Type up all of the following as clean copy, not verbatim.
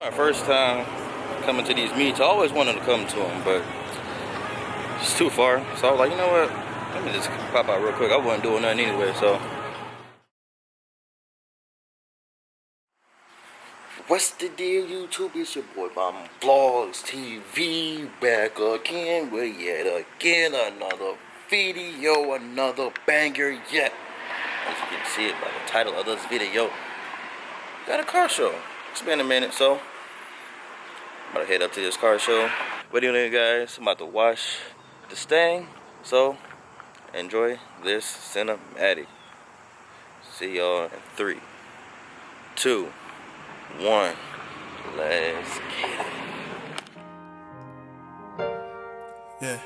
My first time coming to these meets, I always wanted to come to them, but it's too far. So I was like, you know what? Let me just pop out real quick. I wasn't doing nothing anyway, so. What's the deal, YouTube? It's your boy Bomb Vlogs TV back again with yet again another video, another banger yet. As you can see it by the title of this video, got a car show. It's been a minute, so I'm about to head up to this car show. What are you doing, guys? I'm about to wash the Mustang, so enjoy this cinematic. See y'all in 3, 2, 1. Let's get it. Yeah.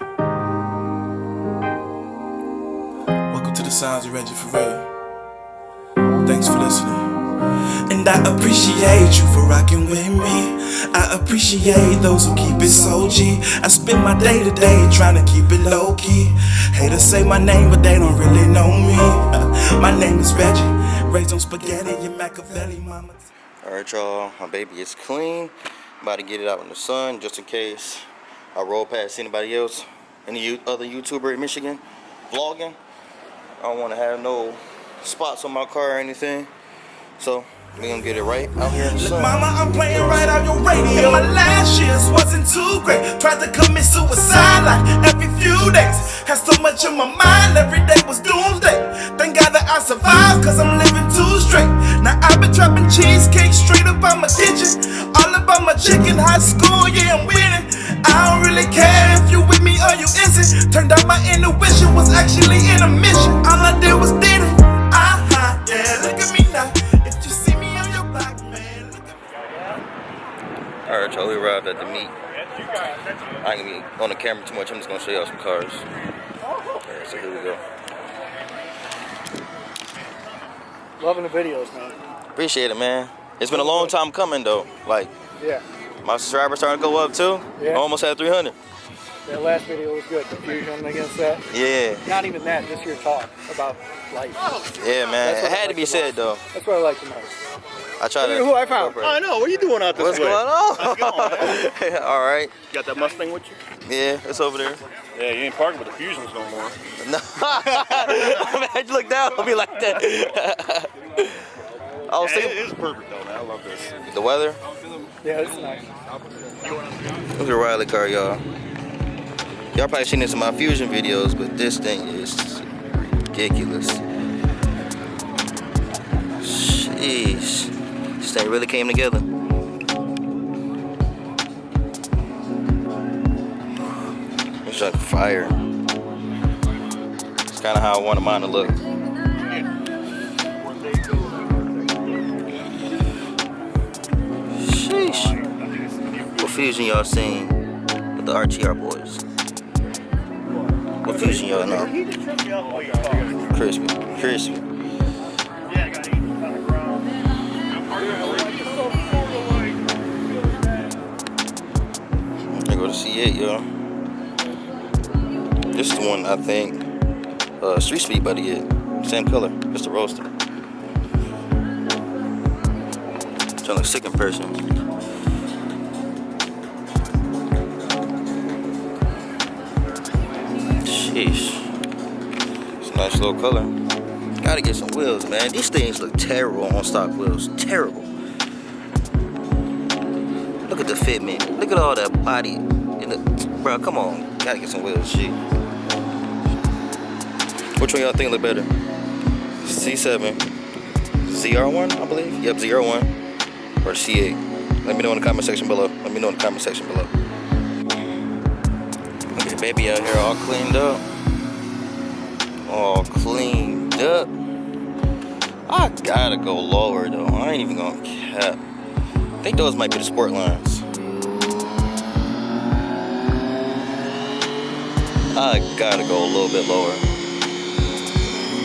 Welcome to the Sounds of Reggie for real. Thanks for listening. And I appreciate you for rocking with me. I appreciate those who keep it so G. I spend my day to day trying to keep it low key. Haters say my name, but they don't really know me. My name is Reggie, raised on spaghetti and Machiavelli, mama. Alright, y'all, my baby is clean. I'm about to get it out in the sun just in case I roll past anybody else, any other YouTuber in Michigan vlogging. I don't want to have no spots on my car or anything, so we gonna get it right out here in the sun. Mama, I'm playing right out your radio. My last years wasn't too great. Tried to commit suicide like every few days. Had so much on my mind, every day was doomsday. Thank God that I survived, cause I'm living too straight. Now I've been trapping cheesecake straight up out my kitchen. All about my chicken, high school, yeah, I'm winning. I don't really care if you with me or you isn't. Turned out my intuition was actually in a mission. All I did was did it. Yeah, look at me now. If you see me on your block, man, look at me. Alright, y'all, we arrived at the meet. I ain't gonna be on the camera too much, I'm just gonna show y'all some cars. Alright, so here we go. Loving the videos, man. Appreciate it, man. It's been a long time coming, though. Like, Yeah. my subscribers starting to go up, too. Yeah. Almost had 300. That last video was good. Confusion against that. Yeah. Not even that, just your talk about life. Yeah, man. That's It what I had to like be the said, though. That's what I like the most. I try to. Look at who I found. I know. What are you doing out this What's way? going on? How's it going, man? All right. You got that Mustang with you? Yeah, it's over there. Yeah, you ain't parking with the Fusions no more. No. Man, you look down on me like that. I was Yeah, thinking. it is perfect though, man. I love this. The weather. Yeah, it's nice. Look at the Riley car, y'all. Y'all probably seen this in my Fusion videos, but this thing is ridiculous. Sheesh. This thing really came together. It's like fire. It's kind of how I wanted mine to look. Sheesh. What Fusion y'all seen with the RTR boys? What Fusion y'all know? Crispy, crispy. I go to C8, y'all. This is the one I think Street Speed Buddy is. Same color, just the roaster. Trying to look sick in person. Sheesh. It's a nice little color. Gotta get some wheels, man. These things look terrible on stock wheels. Terrible. Look at the fitment. Look at all that body. Bro, come on. Gotta get some wheels, shit. Which one y'all think look better? C7. ZR1, I believe? Yep, ZR1. Or C8. Let me know in the comment section below. Let me know in the comment section below. Okay, baby out here all cleaned up. All cleaned up. I gotta go lower though. I ain't even gonna cap. I think those might be the sport lines. I gotta go a little bit lower.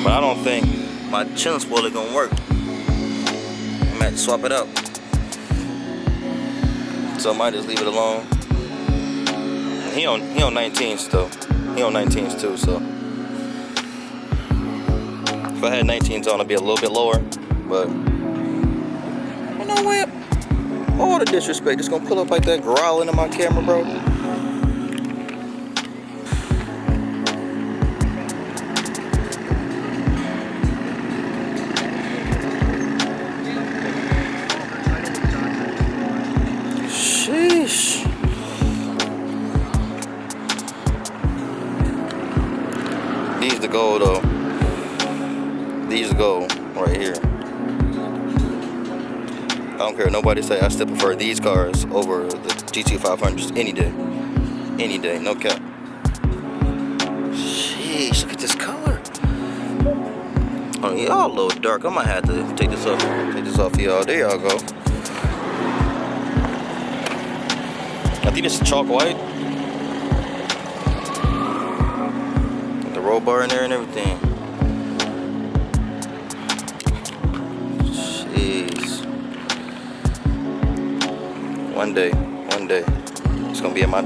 But I don't think my chin spoiler gonna work. I might swap it out. So I might just leave it alone. He on 19s though. He on 19s too, so. If I had 19s on, I'd be a little bit lower, but you know what? All the disrespect. Just gonna pull up like that, growling in my camera, bro. Sheesh. These the gold though. These the gold right here. I don't care what nobody say. I still prefer these cars over the GT500s any day. Any day, no cap. Sheesh, look at this color. Oh, y'all a little dark. I might have to take this off. Take this off for y'all. There y'all go. I think this is chalk white. With the roll bar in there and everything. Jeez. One day, it's gonna be in my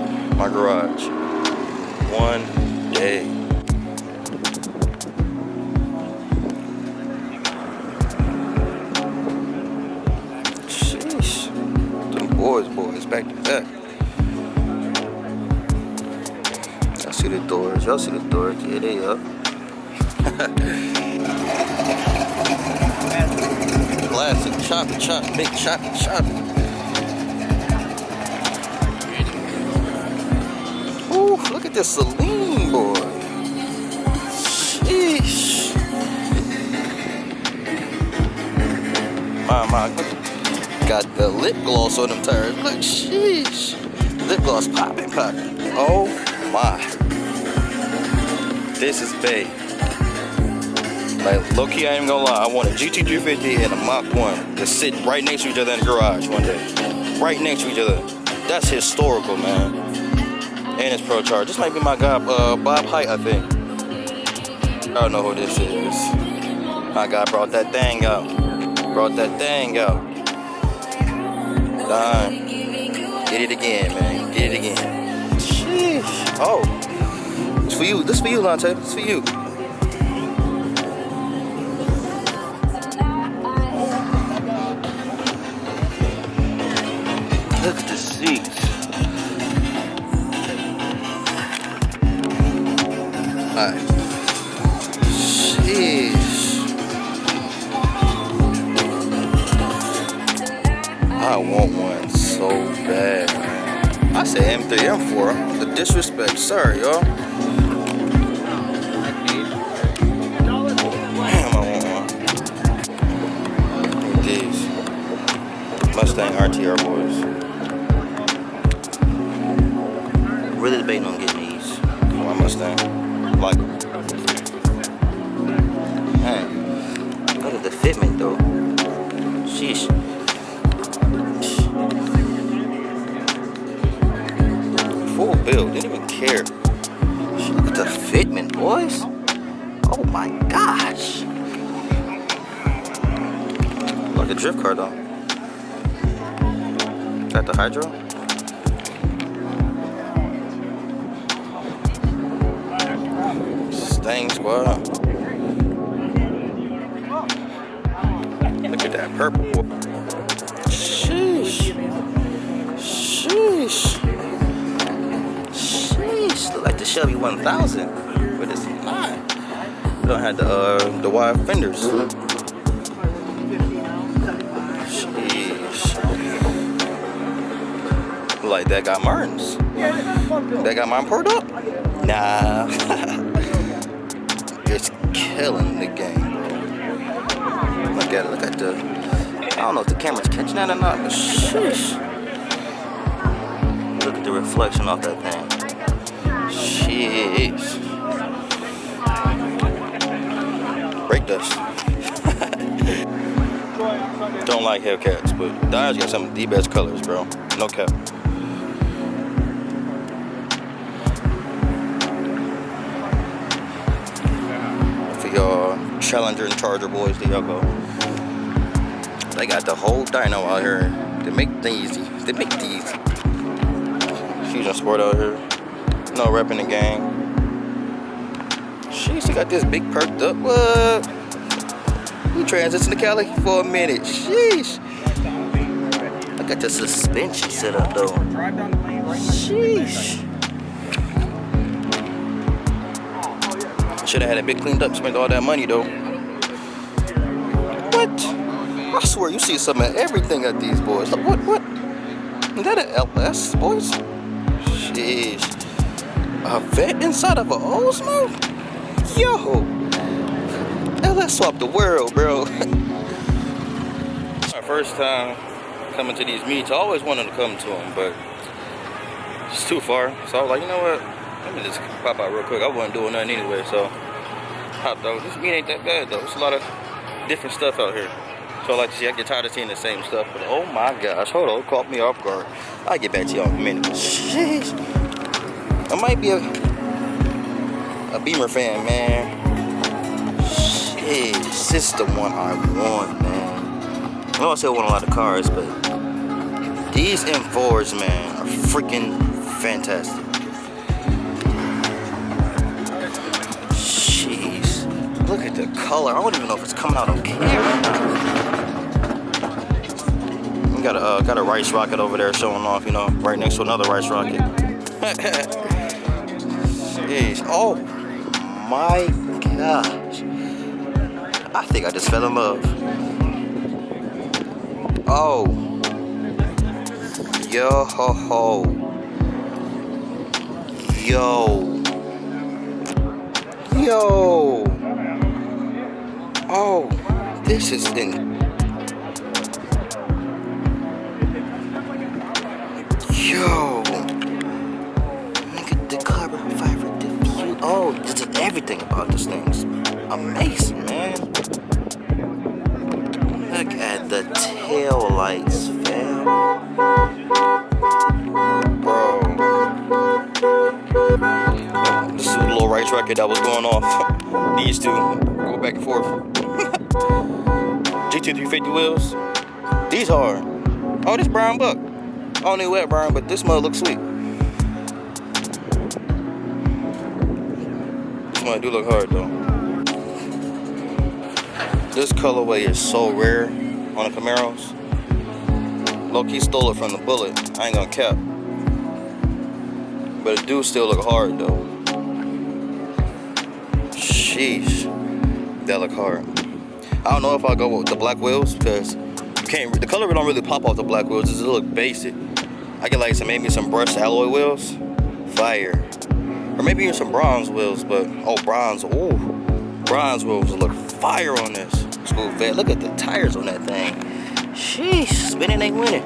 garage. One day. Sheesh. Them boys, back to back. Y'all see the doors? Y'all see the doors? Yeah, they up. Classic, chop, big chop. Ooh, look at this Celine boy. Sheesh. My, got the lip gloss on them tires. Look, sheesh. Lip gloss popping. Oh my. This is bae. Like, low key, I ain't gonna lie. I want a GT350 and a Mach 1 to sit right next to each other in the garage one day. Right next to each other. That's historical, man. And it's Pro Charge. This might be my guy, Bob Height, I think. I don't know who this is. My guy brought that thing out. Done. Get it again, man. Get it again. Sheesh. Oh. It's for you. This for you, Lante. It's for you. Look at the seats. Alright. Sheesh. I want one so bad. I said M3, M4. The disrespect. Sorry, y'all. Damn, I want one. These Mustang RTR boys. Really debating on getting these. My Mustang. Like them. Man, look at the fitment though. Sheesh. Full build, didn't even care. Look at the fitment, boys. Oh my gosh. Like a drift car though. Got the hydro. Stang squad. Look at that purple boy. Sheesh. Look like the Shelby 1000, but it's not. We don't have the wide fenders. Sheesh. Like that got Martins. That got mine poured up. Nah. It's killing the game, bro. Look at it. Look at the. I don't know if the camera's catching that or not, but sheesh. Look at the reflection off that thing. Jeez. Brake dust. Don't like Hellcats, but Dodge got some of the best colors, bro. No cap. For y'all Challenger and Charger boys, there y'all go. They got the whole dyno out here. They make these. Fusion Sport out here. No repping the gang. Sheesh, they got this big perked up. What? We transitioned to Cali for a minute. Sheesh. Look at the suspension setup though. Sheesh. Should have had it big cleaned up, spent all that money though. What? I swear you see some of everything at these boys. Look, what? Is that an LS, boys? Sheesh. A vet inside of an Oldsmobile? Yo. LS swapped the world, bro. My first time coming to these meets. I always wanted to come to them, but it's too far. So I was like, you know what? Let me just pop out real quick. I wasn't doing nothing anyway, so hopped out. This meet ain't that bad though. It's a lot of different stuff out here. So I like to see. I get tired of seeing the same stuff, but oh my gosh, hold on, it caught me off guard. I'll get back to y'all in a minute. Sheesh. I might be a Beamer fan, man. Sheesh, this is the one I want, man. I know I said I want a lot of cars, but these M4s, man, are freaking fantastic. Jeez, look at the color. I don't even know if it's coming out on camera. We got a rice rocket over there showing off, you know, right next to another rice rocket. Jeez, oh my gosh. I think I just fell in love. Oh, yo ho ho, yo, oh, this is yo, look at the carbon fiber diffuse. Oh, just everything about this thing's amazing, man. Look at the tail lights, fam. Bro. This is a little right rocket that was going off. These two go back and forth. GT350 wheels. These hard. Oh, this brown buck. I don't know wet brown, but this mud looks sweet. This mud do look hard though. This colorway is so rare on the Camaros. Low-key stole it from the Bullet. I ain't gonna cap. But it do still look hard though. Sheesh. That look hard. I don't know if I'll go with the black wheels because you can't. The color don't really pop off the black wheels. It look basic. I get like maybe some brushed alloy wheels. Fire. Or maybe even some bronze wheels, but oh, bronze. Ooh. Bronze wheels look fire on this. School vet. Look at the tires on that thing. Sheesh, spinning ain't winning.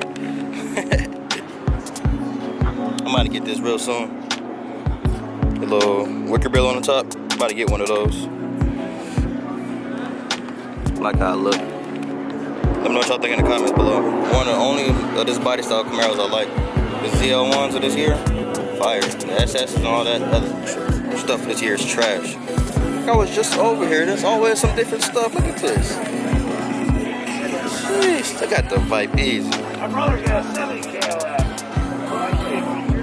I'm about to get this real soon. A little wicker bill on the top. I'm about to get one of those. Like how I look. Let me know what y'all think in the comments below. One of the only of this body style Camaros I like. The ZL1s of this year, fire. The SS and all that other stuff this year is trash. I was just over here. There's always some different stuff. Look at this. Jeez, I got the Vipers. My brother got a 70 Cadillac.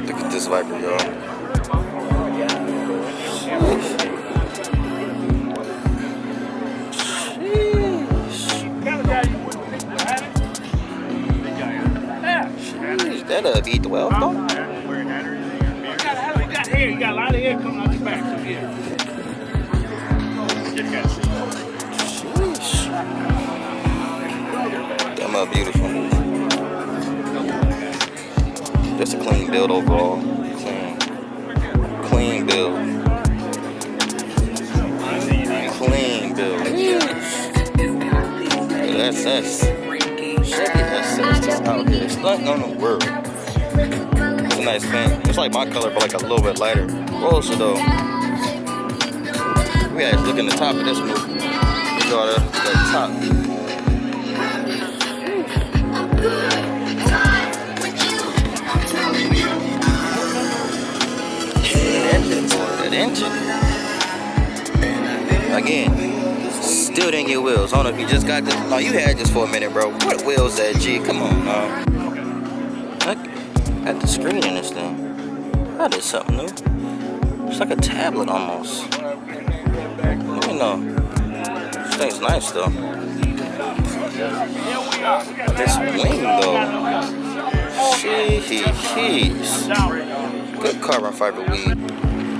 Look at this Viper, y'all. Jeez, that a V12 though? You got hair. You got a lot of hair coming out your back. So yeah. Sheesh. That mud beautiful. Just a clean build overall. Clean build. Clean build. SS. Chevy SS just out here. It's nothing on the world. It's a nice paint. It's like my color, but like a little bit lighter. Also though, we gotta look in the top of this movie. We got the top. That engine. Again, still didn't get wheels. I don't know if you just got this. No, you had this for a minute, bro. What wheels that G? Come on, Look at the screen in this thing. That is something new. It's like a tablet almost. Let me know. This thing's nice though. This wing though. Jeez. Good carbon fiber weed.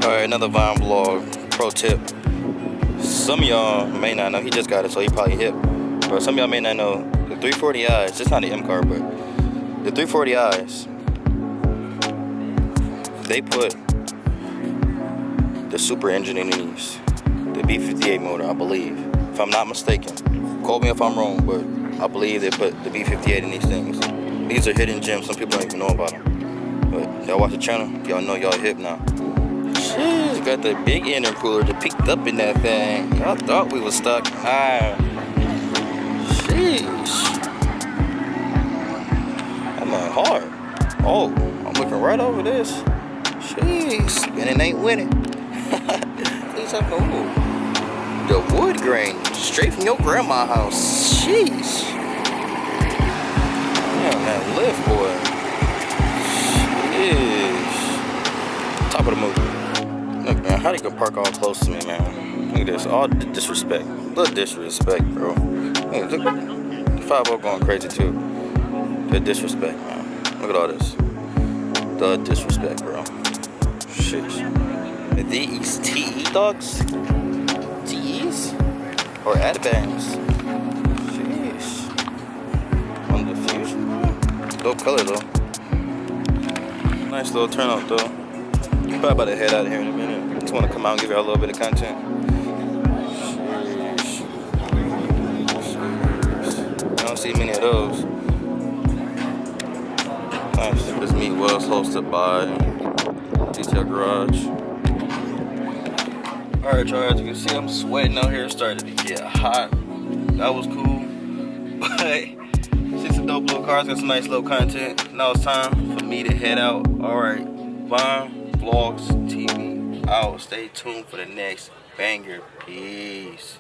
Alright, another Vine vlog. Pro tip. Some of y'all may not know. He just got it, so he probably hip. But some of y'all may not know. The 340i's, it's not an M car, but the 340i's, they put the super engine in these. The B58 motor, I believe. If I'm not mistaken. Quote me if I'm wrong, but I believe they put the B58 in these things. These are hidden gems. Some people don't even know about them. But y'all watch the channel, y'all know y'all hip now. Jeez, got the big intercooler that peeked up in that thing. Y'all thought we was stuck. Sheesh. I'm going hard. Oh, I'm looking right over this. Jeez, spinning ain't winning. Please have no move. The wood grain, straight from your grandma's house. Jeez. Damn, that lift, boy. Jeez. Top of the movie. Look, man, how do you go park all close to me, man? Look at this, all the disrespect. Look, disrespect, bro. Look, the 5-0 going crazy, too. The disrespect, man. Look at all this. The disrespect, bro. Sheesh. These TE dogs? TEs? Or Advance? Sheesh. On the Fusion, bro. Dope color, though. Nice little turnout, though. Probably about to head out of here in a minute. Just want to come out and give y'all a little bit of content. I don't see many of those. Nice. This meet was hosted by Detail Garage. Alright, y'all, as you can see, I'm sweating out here. It's starting to get hot. That was cool. But see some dope little cars, got some nice little content. Now it's time for me to head out. Alright, Vine Vlogs TV out. Stay tuned for the next banger. Peace.